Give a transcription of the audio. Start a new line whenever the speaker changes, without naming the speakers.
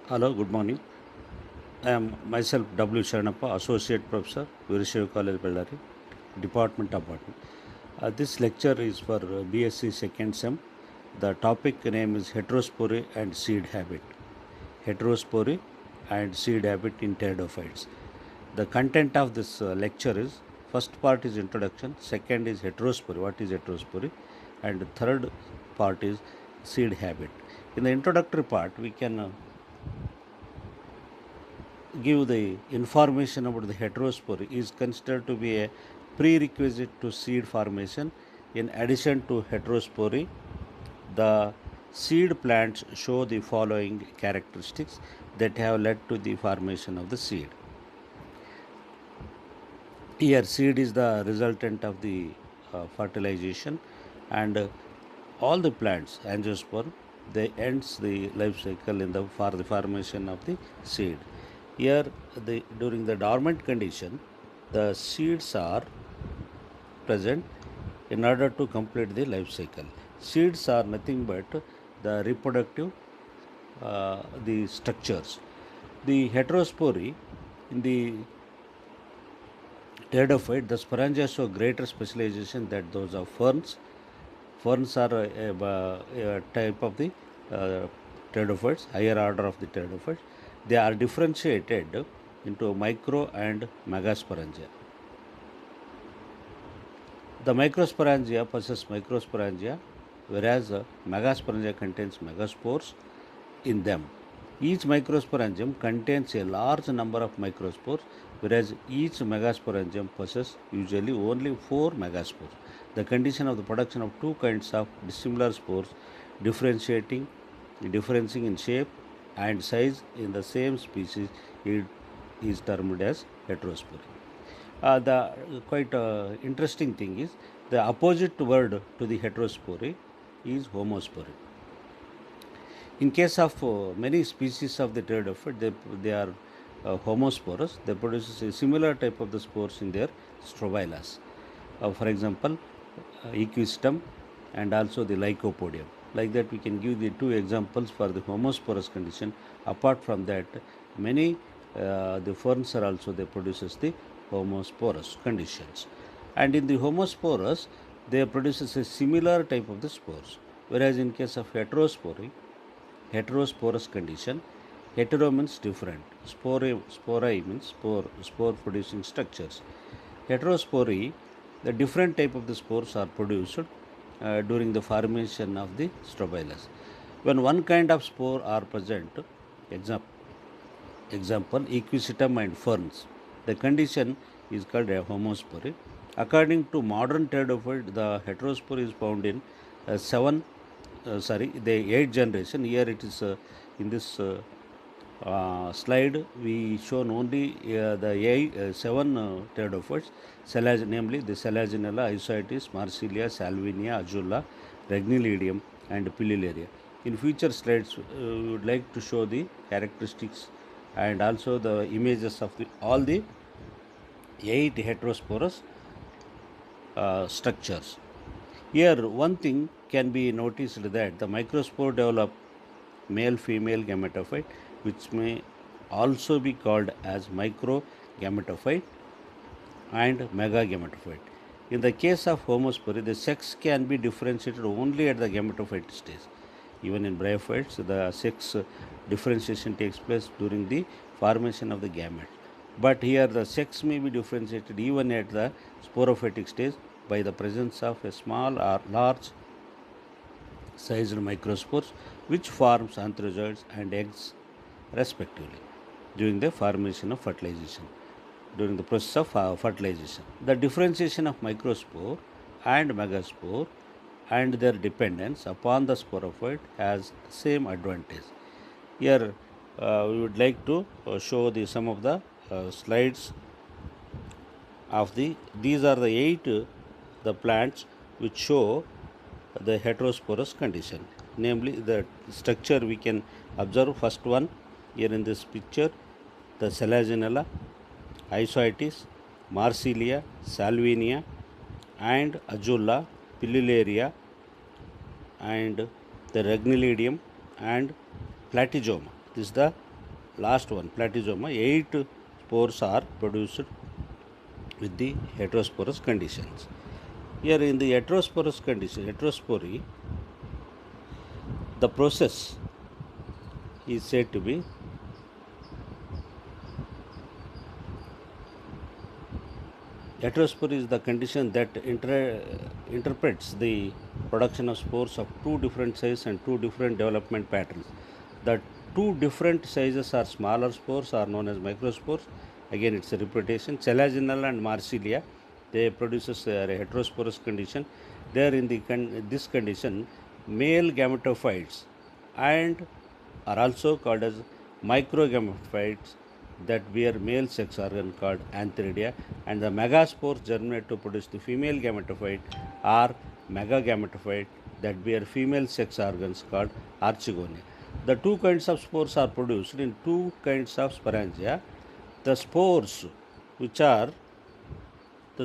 Hello, good morning. I am myself W. Sharanappa, Associate Professor, Virashaiva College, Bellary, Department of Botany. This lecture is for BSc second sem. The topic name is Heterospory and Seed Habit. Heterospory and Seed Habit in Pteridophytes. The content of this lecture is first part is introduction, second is heterospory, what is heterospory, and third part is seed habit. In the introductory part, we can give the information about the heterospory is considered to be a prerequisite to seed formation. In addition to heterospory, the seed plants show the following characteristics that have led to the formation of the seed. Here, seed is the resultant of the fertilization, and all the plants, angiosperm, they ends the life cycle in the for the formation of the seed. Here, during the dormant condition, the seeds are present in order to complete the life cycle. Seeds are nothing but the reproductive the structures. The heterospory in the pteridophyte, the sporangia show greater specialization than those of ferns. Ferns are a type of the uh, pteridophytes, higher order of the pteridophytes. They are differentiated into micro and megasporangia. The microsporangia possess microsporangia, whereas megasporangia contains megaspores in them. Each microsporangium contains a large number of microspores, whereas each megasporangium possesses usually only 4 megaspores. The condition of the production of two kinds of dissimilar spores differentiating differencing in shape and size in the same species is termed as heterospory. The quite interesting thing is the opposite word to the heterospory is homospory. In case of many species of the pteridophyte, they are homosporous. They produce a similar type of the spores in their strobilas. For example, equisetum and also the lycopodium. Like that, we can give the two examples for the homosporous condition. Apart from that, many the ferns are also they produces the homosporous conditions, and in the homosporous, they produces a similar type of the spores. Whereas in case of heterosporous condition, hetero means different, spora means spore producing structures. Heterospory, the different type of the spores are produced during the formation of the strobilus. When one kind of spore are present, example equisetum and ferns, the condition is called a homospory. According to modern pteridophyte, the heterospory is found in the 8th generation. Here it is in this slide we shown only the 7 pteridophytes, namely the Selaginella, Isoetis, Marsilia, Salvinia, Azula, Regnilidium and Pililaria. In future slides, we would like to show the characteristics and also the images of all the 8 heterosporous structures. Here, one thing can be noticed that the microspore develop male-female gametophyte, which may also be called as microgametophyte and megagametophyte. In the case of homospory, the sex can be differentiated only at the gametophyte stage. Even in bryophytes, the sex differentiation takes place during the formation of the gamete. But here the sex may be differentiated even at the sporophytic stage by the presence of a small or large sized microspores which forms antherozoids and eggs respectively during the formation of fertilization, during the process of fertilization. The differentiation of microspore and megaspore and their dependence upon the sporophyte has same advantage. Here we would like to show some of the slides of these are the 8 the plants which show the heterosporous condition. Namely, the structure we can observe first one here in this picture, the Selaginella, Isoetis, Marsilia, Salvinia and Azula, Pililaria and the Regnilidium and Platygium. This is the last one, platysoma, 8 spores are produced with the heterosporous conditions. Here in the heterosporous condition, heterospory, the process is said to be heterospory is the condition that interprets the production of spores of two different sizes and two different development patterns. The two different sizes are smaller spores are known as microspores. Again, it's a repetition. Celaginella and Marsilia, they produces a heterosporous condition. There in this condition, male gametophytes and are also called as microgametophytes that bear male sex organ called antheridia, and the megaspores germinate to produce the female gametophyte or megagametophyte that bear female sex organs called archegonia. The two kinds of spores are produced in two kinds of sporangia. The spores which are